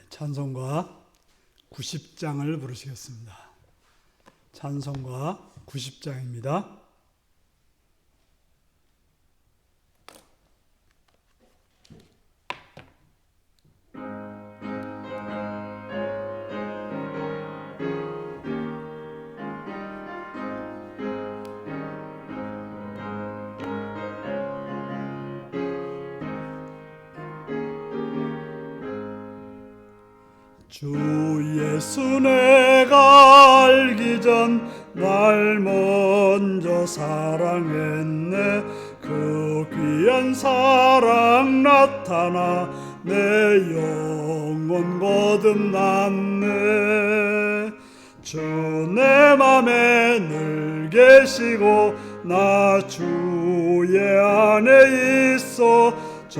찬송가 90장을 부르시겠습니다. 찬송가 90장입니다. 주 예수 내가 알기 전 날 먼저 사랑했네. 그 귀한 사랑 나타나 내 영혼 거듭났네. 주 내 맘에 늘 계시고 나 주의 안에 있어. 저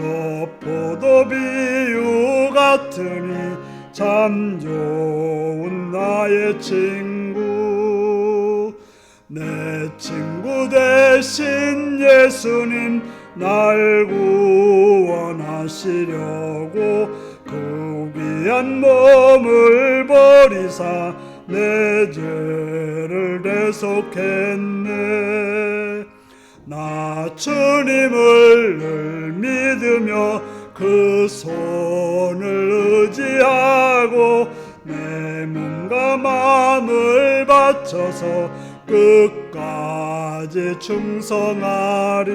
포도비유 같으니 참 좋은 나의 친구. 내 친구 대신 예수님 날 구원하시려고 그 귀한 몸을 버리사 내 죄를 대속했네. 나 주님을 늘 믿으며 그 손을 의지하고 내 몸과 마음을 바쳐서 끝까지 충성하리.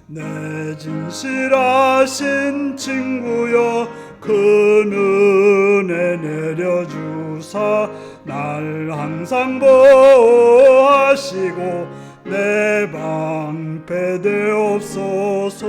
내 진실하신 친구여 큰 은혜 내려주사 날 항상 보호하시고 내 방패 되옵소서.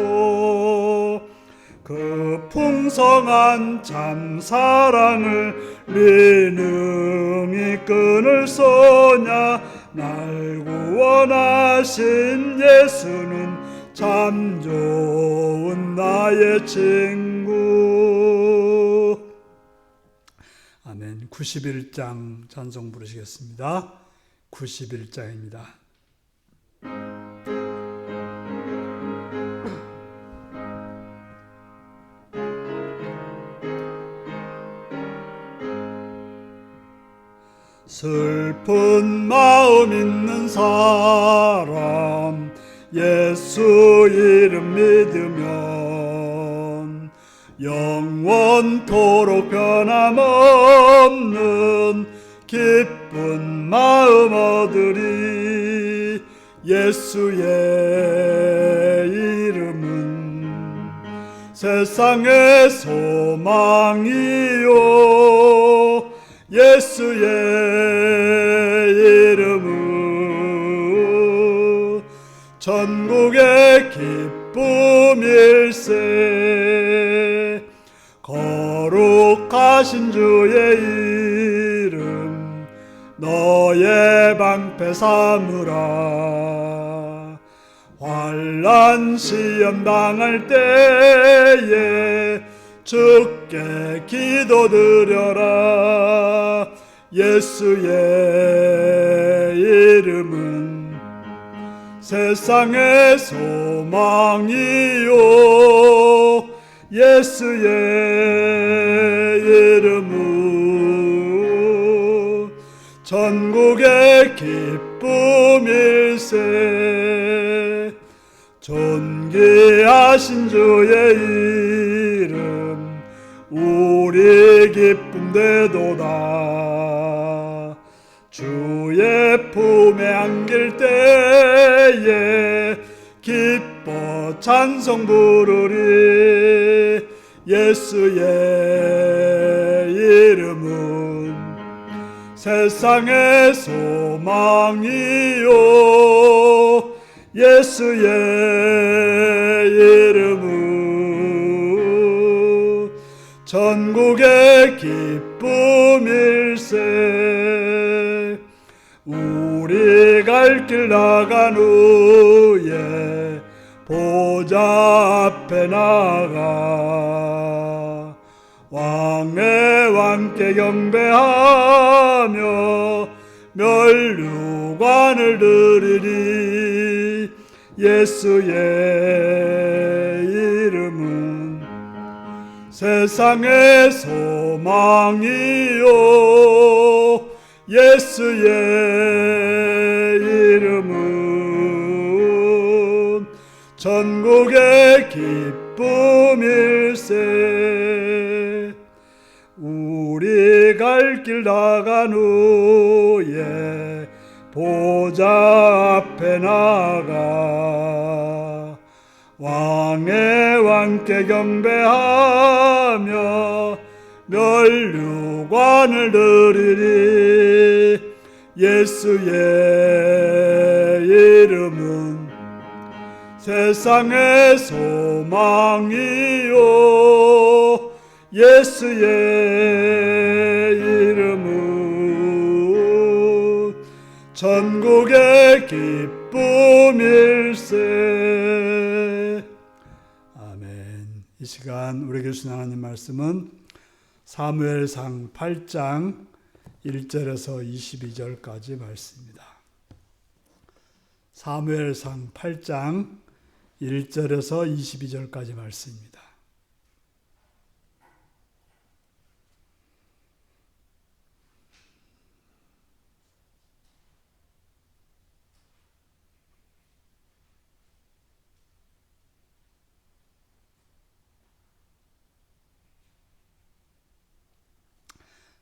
그 풍성한 참 사랑을 네 능히 끊을 소냐. 날 구원하신 예수는 참 좋은 나의 친구. 아멘. 91장 찬송 부르시겠습니다. 91장입니다. 슬픈 마음 있는 사람 예수 이름 믿으면 영원토록 변함없는 기쁜 마음 얻으리. 예수의 이름은 세상의 소망이요. 예수의 이름은 천국의 기쁨일세. 거룩하신 주의 이름 너의 방패 삼으라. 환난 시험 당할 때에 주께 기도드려라. 예수의 이름은 세상의 소망이요. 예수의 이름은 천국의 기쁨일세. 존귀하신 주의 이름 우리 기쁨 되도다. 주의 품에 안길 때에 기뻐 찬송 부르리. 예수의 이름은 세상의 소망이요. 예수의 이름은 천국의 기쁨일세. 우리 갈 길 나간 후에 보좌 앞에 나가 왕의 왕께 경배하며 멸류관을 드리리. 예수의 이름은 세상의 소망이요 예수의 이름은 전국의 기쁨일세. 우리 갈 길 나간 후에 보좌 앞에 나가 왕의 왕께 경배하며 멸류관을 드리리. 예수의 이름은 세상의 소망이요 예수의 이름은 전국의 기쁨일세. 아멘. 이 시간 우리에게 주신 하나님 말씀은 사무엘상 8장 1절에서 22절까지 말씀입니다. 사무엘상 8장 1절에서 22절까지 말씀입니다.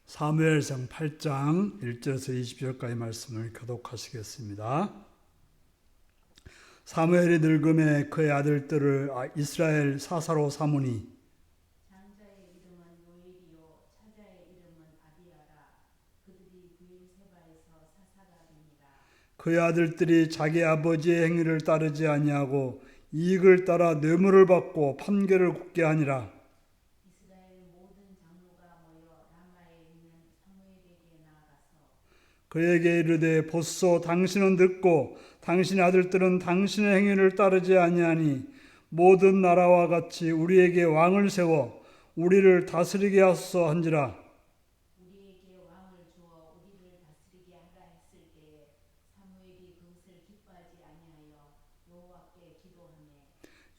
사무엘상 8장 1절에서 20절까지 말씀을 교독하시겠습니다. 사무엘이 늙음에 그의 아들들을 이스라엘 사사로 삼으니 장자의 이름은 요엘이요 차자의 이름은 아비야라. 그들이 브엘세바에서 사사가 되니라. 그의 아들들이 자기 아버지의 행위를 따르지 아니하고 이익을 따라 뇌물을 받고 판결을 굳게 하니라. 이스라엘 모든 장로가 모여 라마에 있는 사무엘에게 나아가서 그에게 이르되 보소, 당신은 듣고 당신의 아들들은 당신의 행위를 따르지 아니하니 모든 나라와 같이 우리에게 왕을 세워 우리를 다스리게 하소서 한지라. 우리에게 왕을 주어 우리를 다스리게 하라 했을 때에 사무엘이 그것을 기뻐하지 아니하여 여호와께 기도하매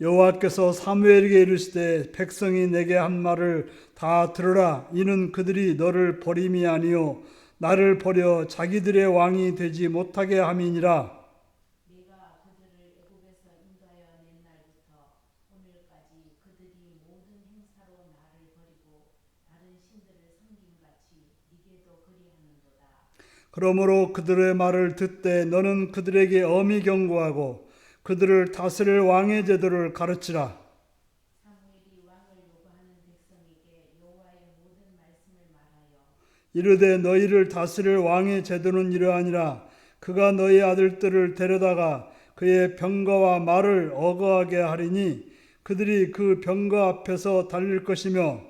여호와께서 사무엘에게 이르시되 백성이 내게 한 말을 다 들으라. 이는 그들이 너를 버림이 아니요 나를 버려 자기들의 왕이 되지 못하게 함이니라. 내가 그들을 애굽에서 인도하여 낸 날부터 오늘까지 그들이 모든 행사로 나를 버리고 다른 신들을 섬김같이 네게도 그리하는도다. 그러므로 그들의 말을 듣되 너는 그들에게 엄히 경고하고 그들을 다스릴 왕의 제도를 가르치라. 사무엘이 왕을 요구하는 백성에게 여호와의 모든 말씀을 말하여 이르되 너희를 다스릴 왕의 제도는 이러하니라. 그가 너희 아들들을 데려다가 그의 병거와 말을 어거하게 하리니 그들이 그 병거 앞에서 달릴 것이며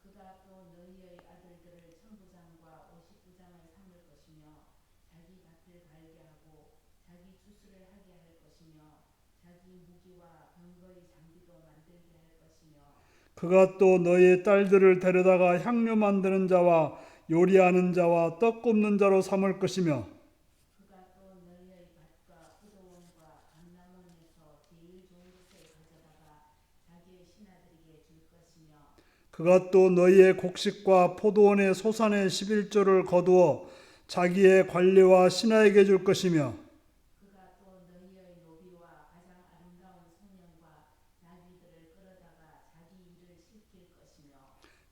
그가 또 너희의 아들들을 천부장과 오십부장을 삼을 것이며 자기 밭을 갈게 하고 자기 추수를 하게 할 것이며 자기 무기와 병거의 장비도 만들게 할 것이며 그가 또 너희의 딸들을 데려다가 향료 만드는 자와 요리하는 자와 떡 굽는 자로 삼을 것이며 그가 또 너희의 밭과 포도원과 감람원에서 제일 좋은 것을 가져다가 자기의 신하들에게 줄 것이며 그가 또 너희의 곡식과 포도원의 소산의 11조를 거두어 자기의 관리와 신하에게 줄 것이며 그가 또 너희의 노비와 가장 아름다운 소년과 나귀들을 끌어다가 자기 일을 시킬 것이며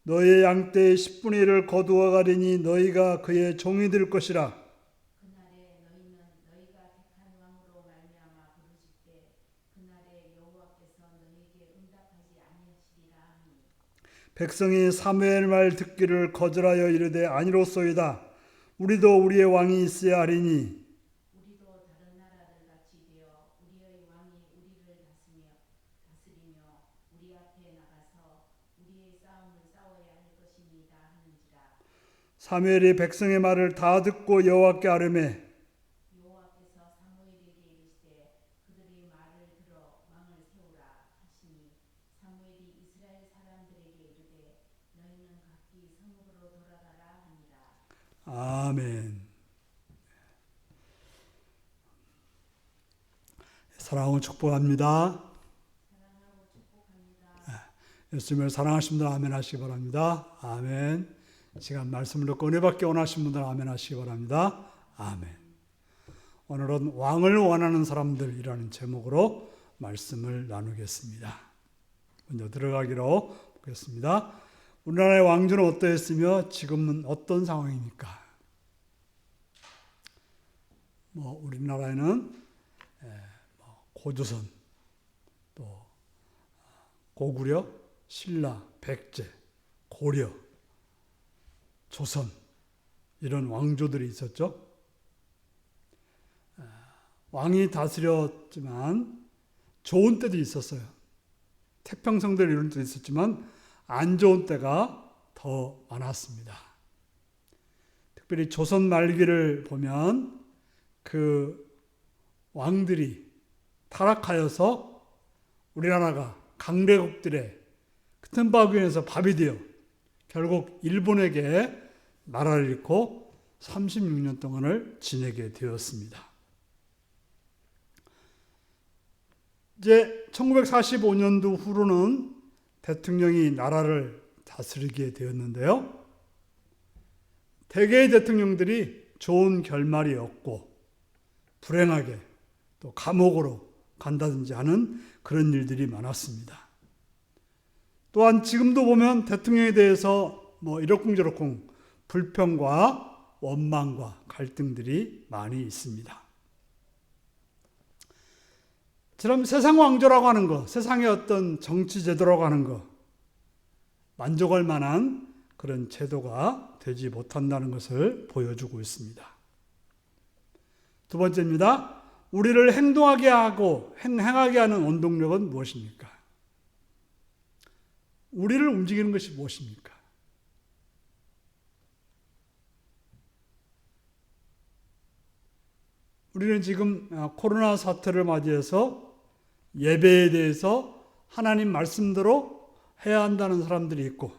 너희의 양떼의 10분의 1을 거두어 가리니 너희가 그의 종이 될 것이라. 그날에 너희는 너희가 택한 왕으로 말미암아 부르짖되 그날에 여호와께서 너희에게 응답하지 아니하시리라 하니 백성이 사무엘 말 듣기를 거절하여 이르되 아니로소이다. 우리도 우리의 왕이 있어야 하리니 우리도 다른 나라들 같이 되어 우리의 왕이 우리를 다스리며 우리 앞에 나가서 우리의 싸움을 싸워야 할 것입니다 하는지라. 사무엘이 백성의 말을 다 듣고 여호와께 아뢰매 여호와께서 사무엘에게 이르시되 그들이 말을 들어 왕을 세우라 하시니 사무엘이 이스라엘 사람들에게 이르되 너희는 각기 성읍으로 돌아가라 하니라. 아멘. 사랑하고 축복합니다. 사랑하고 축복합니다. 예수님을 사랑하시는 분들 아멘 하시기 바랍니다. 아멘. 시간 말씀을 듣고 은혜 받기 원하시는 분들 아멘 하시기 바랍니다. 아멘. 오늘은 왕을 원하는 사람들이라는 제목으로 말씀을 나누겠습니다. 먼저 들어가기로 보겠습니다. 우리나라의 왕조는 어떠했으며 지금은 어떤 상황입니까? 우리나라에는 고조선, 또 고구려, 신라, 백제, 고려, 조선 이런 왕조들이 있었죠. 왕이 다스렸지만 좋은 때도 있었어요. 태평성들 이런 때도 있었지만 안 좋은 때가 더 많았습니다. 특별히 조선 말기를 보면 그 왕들이 타락하여서 우리나라가 강대국들의 큰 바위에서 밥이 되어 결국 일본에게 나라를 잃고 36년 동안을 지내게 되었습니다. 이제 1945년도 후로는 대통령이 나라를 다스리게 되었는데요. 대개의 대통령들이 좋은 결말이 없고 불행하게 또 감옥으로 간다든지 하는 그런 일들이 많았습니다. 또한 지금도 보면 대통령에 대해서 이러쿵저러쿵 불평과 원망과 갈등들이 많이 있습니다. 처럼 세상 왕조라고 하는 거, 세상의 어떤 정치 제도라고 하는 거, 만족할 만한 그런 제도가 되지 못한다는 것을 보여주고 있습니다. 두 번째입니다. 우리를 행동하게 하고 행하게 하는 원동력은 무엇입니까? 우리를 움직이는 것이 무엇입니까? 우리는 지금 코로나 사태를 맞이해서 예배에 대해서 하나님 말씀대로 해야 한다는 사람들이 있고,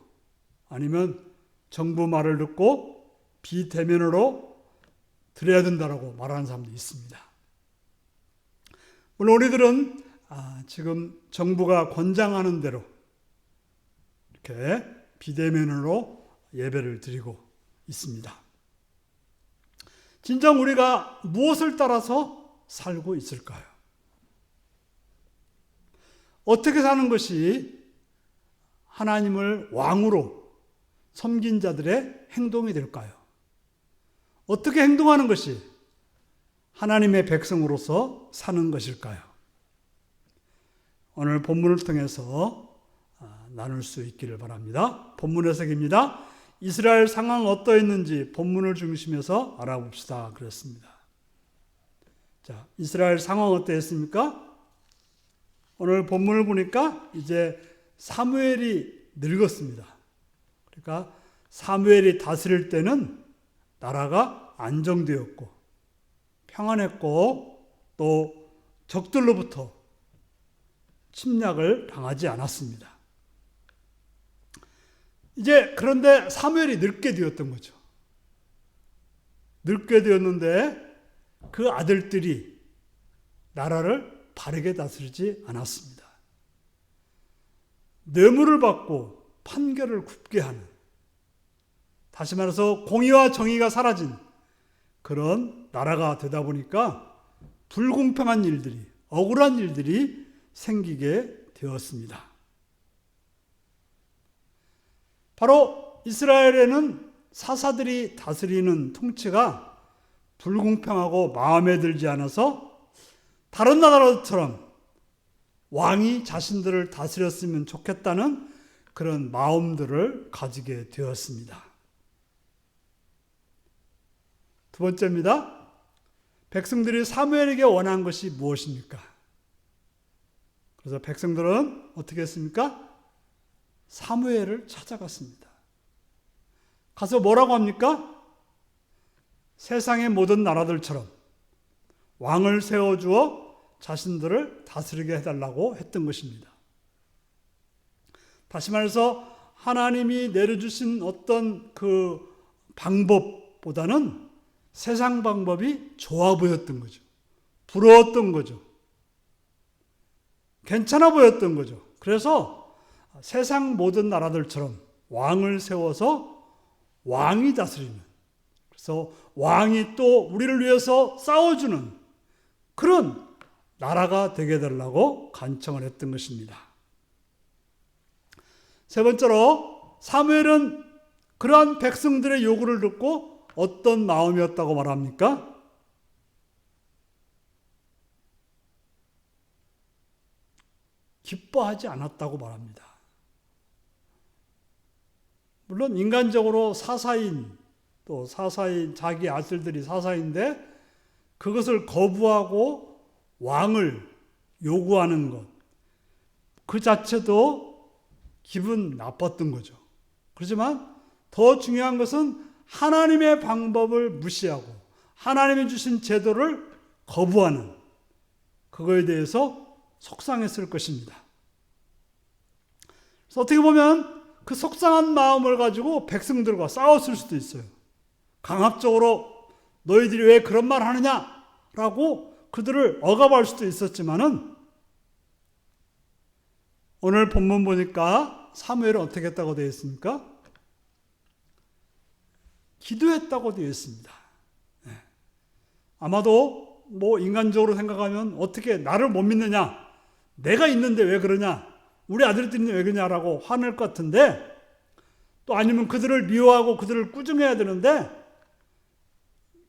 아니면 정부 말을 듣고 비대면으로 드려야 된다고 말하는 사람도 있습니다. 물론 우리들은 지금 정부가 권장하는 대로 이렇게 비대면으로 예배를 드리고 있습니다. 진정 우리가 무엇을 따라서 살고 있을까요? 어떻게 사는 것이 하나님을 왕으로 섬긴 자들의 행동이 될까요? 어떻게 행동하는 것이 하나님의 백성으로서 사는 것일까요? 오늘 본문을 통해서 나눌 수 있기를 바랍니다. 본문 해석입니다. 이스라엘 상황 어떠했는지 본문을 중심해서 알아봅시다. 그랬습니다. 자, 이스라엘 상황 어떠했습니까? 오늘 본문을 보니까 이제 사무엘이 늙었습니다. 그러니까 사무엘이 다스릴 때는 나라가 안정되었고 평안했고 또 적들로부터 침략을 당하지 않았습니다. 이제 그런데 사무엘이 늙게 되었던 거죠. 늙게 되었는데 그 아들들이 나라를 바르게 다스리지 않았습니다. 뇌물을 받고 판결을 굽게 하는, 다시 말해서 공의와 정의가 사라진 그런 나라가 되다 보니까 불공평한 일들이, 억울한 일들이 생기게 되었습니다. 바로 이스라엘에는 사사들이 다스리는 통치가 불공평하고 마음에 들지 않아서 다른 나라처럼 왕이 자신들을 다스렸으면 좋겠다는 그런 마음들을 가지게 되었습니다. 두 번째입니다. 백성들이 사무엘에게 원한 것이 무엇입니까? 그래서 백성들은 어떻게 했습니까? 사무엘을 찾아갔습니다. 가서 뭐라고 합니까? 세상의 모든 나라들처럼 왕을 세워주어 자신들을 다스리게 해달라고 했던 것입니다. 다시 말해서 하나님이 내려주신 어떤 그 방법보다는 세상 방법이 좋아 보였던 거죠. 부러웠던 거죠. 괜찮아 보였던 거죠. 그래서 세상 모든 나라들처럼 왕을 세워서 왕이 다스리는, 그래서 왕이 또 우리를 위해서 싸워주는 그런 나라가 되게 되려고 간청을 했던 것입니다. 세 번째로 사무엘은 그러한 백성들의 요구를 듣고 어떤 마음이었다고 말합니까? 기뻐하지 않았다고 말합니다. 물론 인간적으로 사사인, 또 사사인 자기 아들들이 사사인데 그것을 거부하고 왕을 요구하는 것, 그 자체도 기분 나빴던 거죠. 그렇지만 더 중요한 것은 하나님의 방법을 무시하고 하나님이 주신 제도를 거부하는 그거에 대해서 속상했을 것입니다. 그래서 어떻게 보면 그 속상한 마음을 가지고 백성들과 싸웠을 수도 있어요. 강압적으로 너희들이 왜 그런 말 하느냐라고 그들을 억압할 수도 있었지만은 오늘 본문 보니까 사무엘은 어떻게 했다고 되어 있습니까? 기도했다고 되어 있습니다. 아마도 인간적으로 생각하면 어떻게 나를 못 믿느냐, 내가 있는데 왜 그러냐, 우리 아들들이 왜 그러냐라고 화낼 것 같은데, 또 아니면 그들을 미워하고 그들을 꾸중해야 되는데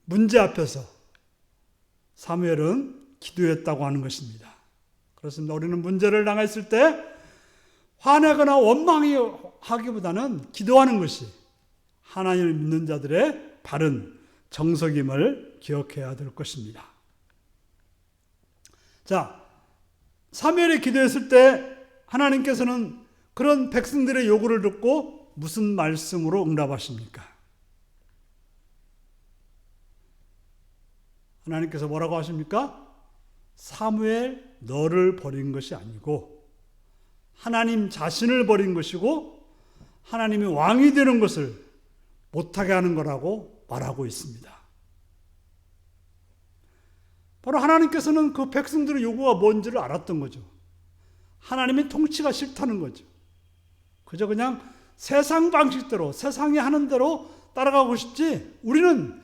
문제 앞에서 사무엘은 기도했다고 하는 것입니다. 그렇습니다. 우리는 문제를 당했을 때 화내거나 원망하기보다는 기도하는 것이 하나님을 믿는 자들의 바른 정석임을 기억해야 될 것입니다. 자, 사무엘이 기도했을 때 하나님께서는 그런 백성들의 요구를 듣고 무슨 말씀으로 응답하십니까? 하나님께서 뭐라고 하십니까? 사무엘, 너를 버린 것이 아니고 하나님 자신을 버린 것이고 하나님이 왕이 되는 것을 못하게 하는 거라고 말하고 있습니다. 바로 하나님께서는 그 백성들의 요구가 뭔지를 알았던 거죠. 하나님의 통치가 싫다는 거죠. 그저 그냥 세상 방식대로, 세상이 하는 대로 따라가고 싶지 우리는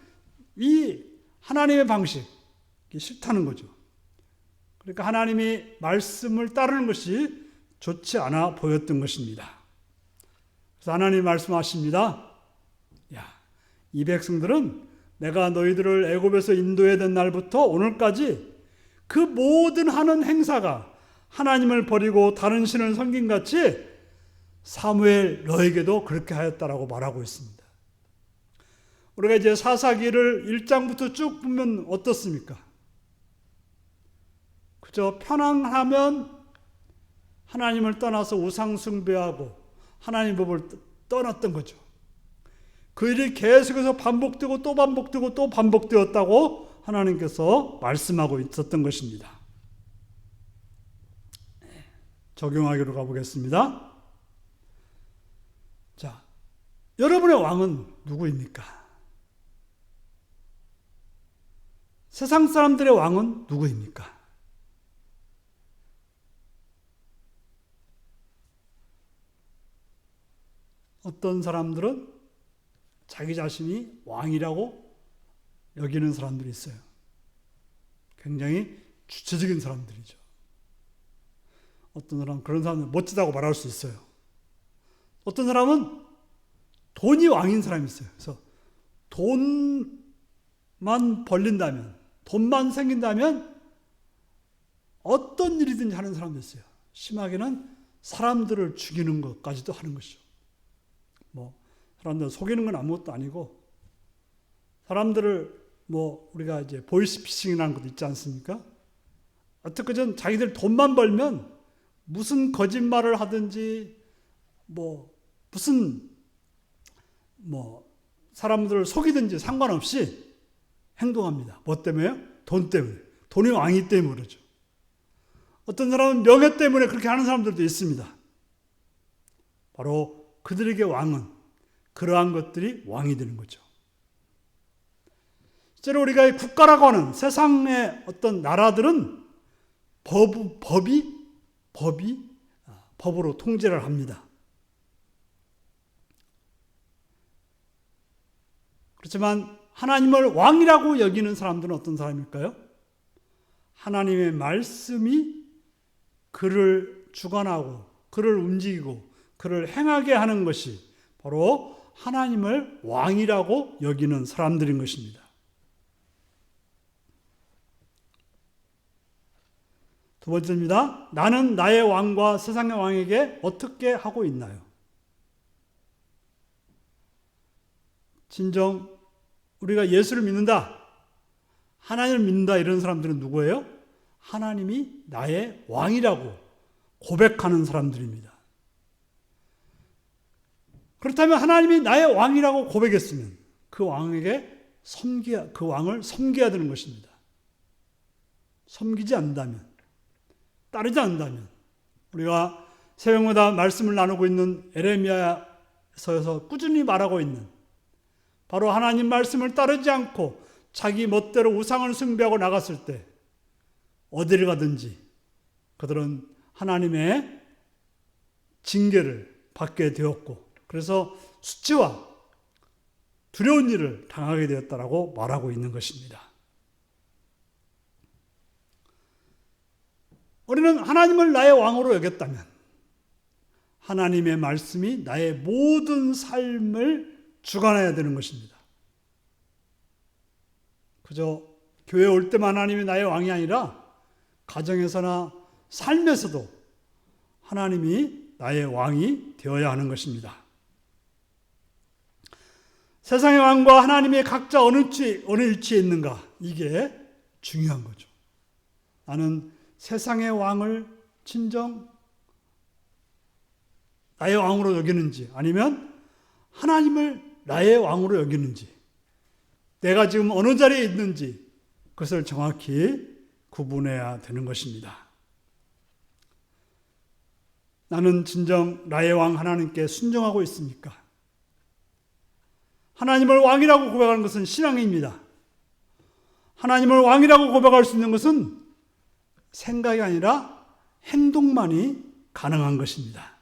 이 하나님의 방식이 싫다는 거죠. 그러니까 하나님이 말씀을 따르는 것이 좋지 않아 보였던 것입니다. 그래서 하나님이 말씀하십니다. 야, 이 백성들은 내가 너희들을 애굽에서 인도해야 날부터 오늘까지 그 모든 하는 행사가 하나님을 버리고 다른 신을 섬긴 같이 사무엘 너에게도 그렇게 하였다라고 말하고 있습니다. 우리가 이제 사사기를 1장부터 쭉 보면 어떻습니까? 그저 편안하면 하나님을 떠나서 우상 숭배하고 하나님 법을 떠났던 거죠. 그 일이 계속해서 반복되고 또 반복되고 또 반복되었다고 하나님께서 말씀하고 있었던 것입니다. 적용하기로 가보겠습니다. 자, 여러분의 왕은 누구입니까? 세상 사람들의 왕은 누구입니까? 어떤 사람들은 자기 자신이 왕이라고 여기는 사람들이 있어요. 굉장히 주체적인 사람들이죠. 어떤 사람은 그런 사람은 멋지다고 말할 수 있어요. 어떤 사람은 돈이 왕인 사람이 있어요. 그래서 돈만 벌린다면, 돈만 생긴다면 어떤 일이든지 하는 사람도 있어요. 심하게는 사람들을 죽이는 것까지도 하는 것이죠. 사람들 속이는 건 아무것도 아니고, 사람들을 우리가 이제 보이스피싱이라는 것도 있지 않습니까? 어떻게든 자기들 돈만 벌면 무슨 거짓말을 하든지 무슨 사람들을 속이든지 상관없이 행동합니다. 뭐 때문에요? 돈 때문에. 돈이 왕이기 때문에 그러죠. 어떤 사람은 명예 때문에 그렇게 하는 사람들도 있습니다. 바로 그들에게 왕은 그러한 것들이 왕이 되는 거죠. 실제로 우리가 국가라고 하는 세상의 어떤 나라들은 법으로 통제를 합니다. 그렇지만 하나님을 왕이라고 여기는 사람들은 어떤 사람일까요? 하나님의 말씀이 그를 주관하고 그를 움직이고 그를 행하게 하는 것이 바로 하나님을 왕이라고 여기는 사람들인 것입니다. 두 번째입니다. 나는 나의 왕과 세상의 왕에게 어떻게 하고 있나요? 진정 우리가 예수를 믿는다, 하나님을 믿는다 이런 사람들은 누구예요? 하나님이 나의 왕이라고 고백하는 사람들입니다. 그렇다면 하나님이 나의 왕이라고 고백했으면 그 왕에게 그 왕을 섬겨야 되는 것입니다. 섬기지 않는다면, 따르지 않는다면, 우리가 새벽마다 말씀을 나누고 있는 에레미야서에서 꾸준히 말하고 있는 바로 하나님 말씀을 따르지 않고 자기 멋대로 우상을 숭배하고 나갔을 때 어디를 가든지 그들은 하나님의 징계를 받게 되었고 그래서 수치와 두려운 일을 당하게 되었다라고 말하고 있는 것입니다. 우리는 하나님을 나의 왕으로 여겼다면 하나님의 말씀이 나의 모든 삶을 주관해야 되는 것입니다. 그저 교회 올 때만 하나님이 나의 왕이 아니라 가정에서나 삶에서도 하나님이 나의 왕이 되어야 하는 것입니다. 세상의 왕과 하나님이 각자 어느 위치에 있는가, 이게 중요한 거죠. 나는 세상의 왕을 진정 나의 왕으로 여기는지 아니면 하나님을 나의 왕으로 여기는지, 내가 지금 어느 자리에 있는지 그것을 정확히 구분해야 되는 것입니다. 나는 진정 나의 왕 하나님께 순종하고 있습니까? 하나님을 왕이라고 고백하는 것은 신앙입니다. 하나님을 왕이라고 고백할 수 있는 것은 생각이 아니라 행동만이 가능한 것입니다.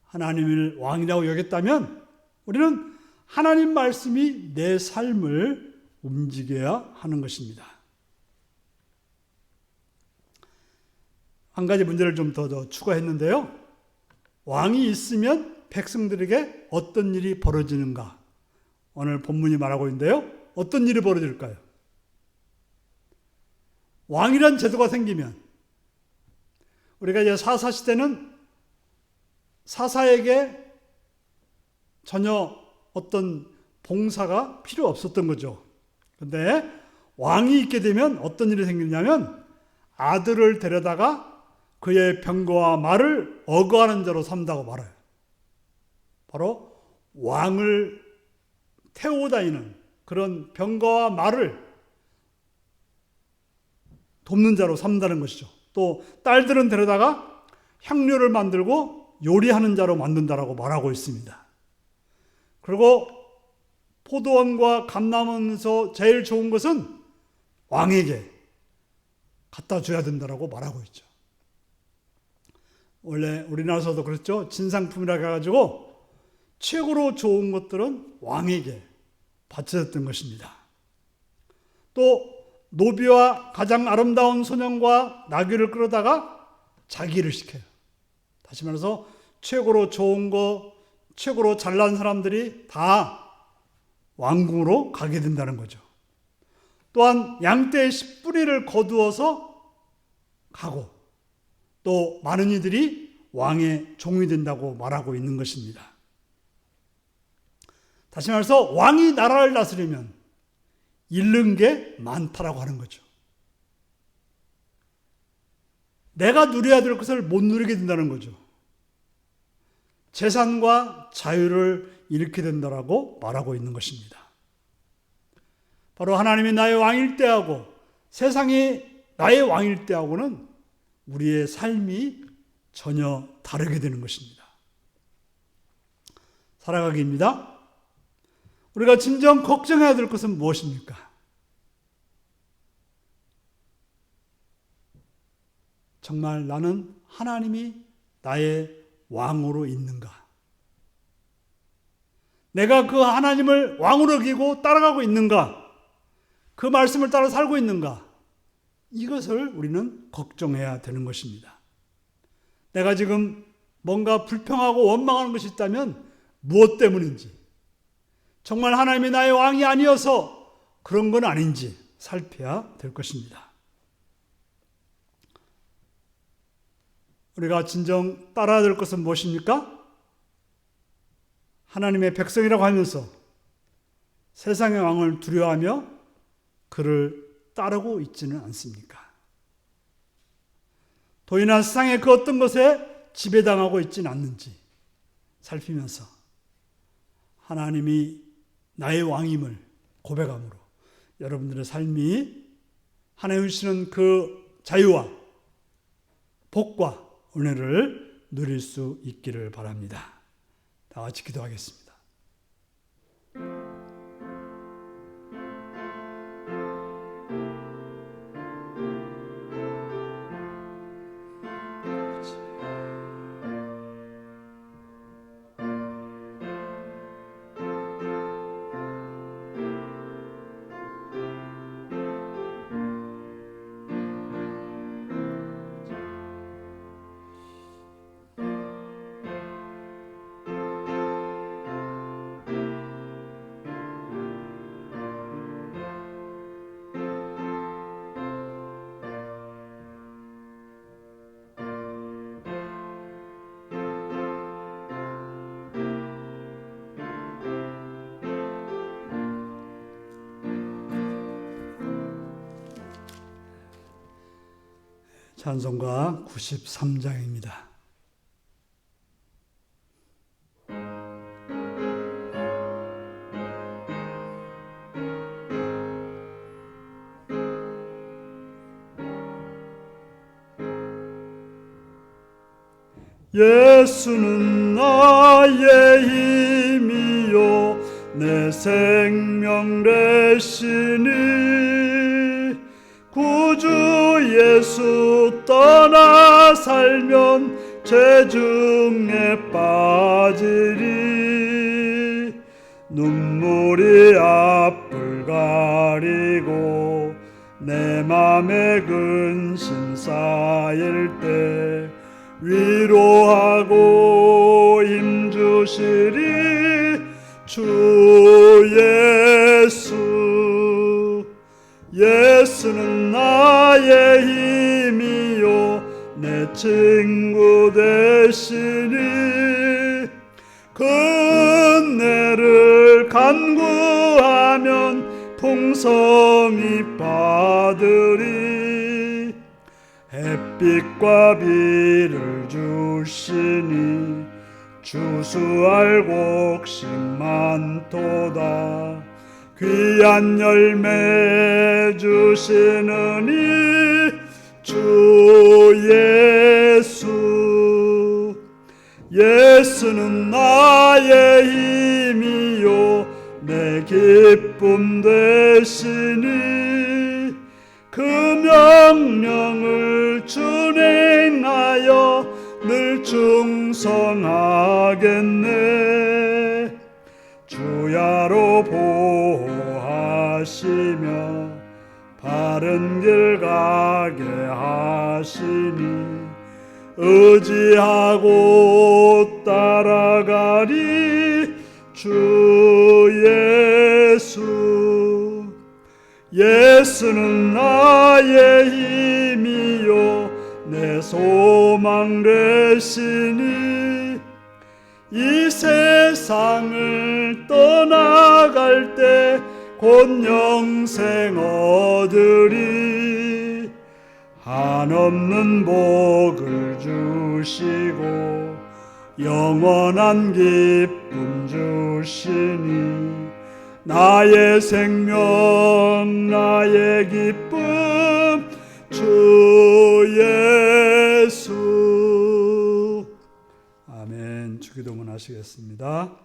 하나님을 왕이라고 여겼다면 우리는 하나님 말씀이 내 삶을 움직여야 하는 것입니다. 한 가지 문제를 좀 더 추가했는데요. 왕이 있으면 백성들에게 어떤 일이 벌어지는가? 오늘 본문이 말하고 있는데요. 어떤 일이 벌어질까요? 왕이란 제도가 생기면 우리가 이제 사사 시대는 사사에게 전혀 어떤 봉사가 필요 없었던 거죠. 그런데 왕이 있게 되면 어떤 일이 생기냐면 아들을 데려다가 그의 병거와 말을 어거하는 자로 삼다고 말해요. 바로 왕을 태우고 다니는 그런 병거와 말을 돕는 자로 삼다는 것이죠. 또 딸들은 데려다가 향료를 만들고 요리하는 자로 만든다라고 말하고 있습니다. 그리고 포도원과 감람원에서 제일 좋은 것은 왕에게 갖다 줘야 된다라고 말하고 있죠. 원래 우리나라에서도 그렇죠. 진상품이라 해가지고 최고로 좋은 것들은 왕에게 바쳐졌던 것입니다. 또 노비와 가장 아름다운 소년과 나귀를 끌어다가 자기를 시켜요. 다시 말해서 최고로 좋은 거, 최고로 잘난 사람들이 다 왕궁으로 가게 된다는 거죠. 또한 양떼의 10분위를 거두어서 가고 또 많은 이들이 왕의 종이 된다고 말하고 있는 것입니다. 다시 말해서 왕이 나라를 다스리면 잃는 게 많다라고 하는 거죠. 내가 누려야 될 것을 못 누리게 된다는 거죠. 재산과 자유를 잃게 된다라고 말하고 있는 것입니다. 바로 하나님이 나의 왕일 때하고 세상이 나의 왕일 때하고는 우리의 삶이 전혀 다르게 되는 것입니다. 살아가기입니다. 우리가 진정 걱정해야 될 것은 무엇입니까? 정말 나는 하나님이 나의 왕으로 있는가? 내가 그 하나님을 왕으로 여기고 따라가고 있는가? 그 말씀을 따라 살고 있는가? 이것을 우리는 걱정해야 되는 것입니다. 내가 지금 뭔가 불평하고 원망하는 것이 있다면 무엇 때문인지, 정말 하나님이 나의 왕이 아니어서 그런 건 아닌지 살펴야 될 것입니다. 우리가 진정 따라야 될 것은 무엇입니까? 하나님의 백성이라고 하면서 세상의 왕을 두려워하며 그를 따르고 있지는 않습니까? 도인한 세상의 그 어떤 것에 지배당하고 있지는 않는지 살피면서 하나님이 나의 왕임을 고백함으로 여러분들의 삶이 하나님 주시는 그 자유와 복과 은혜를 누릴 수 있기를 바랍니다. 다 같이 기도하겠습니다. 찬송가 93장입니다. 예수는 나의 힘이요 내 생명 되시니 구주 예수 떠나 살면 죄 중에 빠지리 눈물이 앞을 가리고 내 맘에 근심 쌓일 때 위로하고 힘주시리 주 예수 예수는 나의 힘이요 내 친구 되시니 그 은혜를 간구하면 풍성히 받으리 햇빛과 비를 주시니 주수할 곡식 많도다 귀한 열매 주시느니 주 예수 예수는 나의 힘이요 내 기쁨 되시니 그 명령을 준행하여 늘 충성하겠네 주야로 보호하시며 바른 길 가게 하시니 의지하고 따라가리 주 예수 예수는 나의 힘이요 내 소망 되시니 이 세상을 떠나갈 때 곧 영생 얻으리 한없는 복을 주시고 영원한 기쁨 주시니 나의 생명 나의 기쁨 주 예수 아멘. 주기도문 하시겠습니다.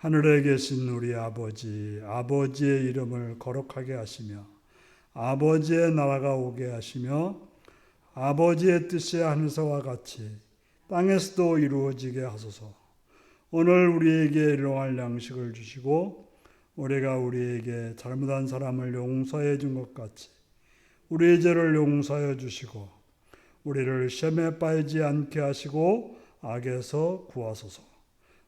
하늘에 계신 우리 아버지, 아버지의 이름을 거룩하게 하시며 아버지의 나라가 오게 하시며 아버지의 뜻이 하늘에서와 같이 땅에서도 이루어지게 하소서. 오늘 우리에게 일용할 양식을 주시고 우리가 우리에게 잘못한 사람을 용서해 준 것 같이 우리의 죄를 용서해 주시고 우리를 시험에 빠지지 않게 하시고 악에서 구하소서.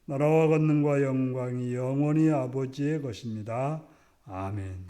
나라와 권능과 영광이 영원히 아버지의 것입니다. 아멘.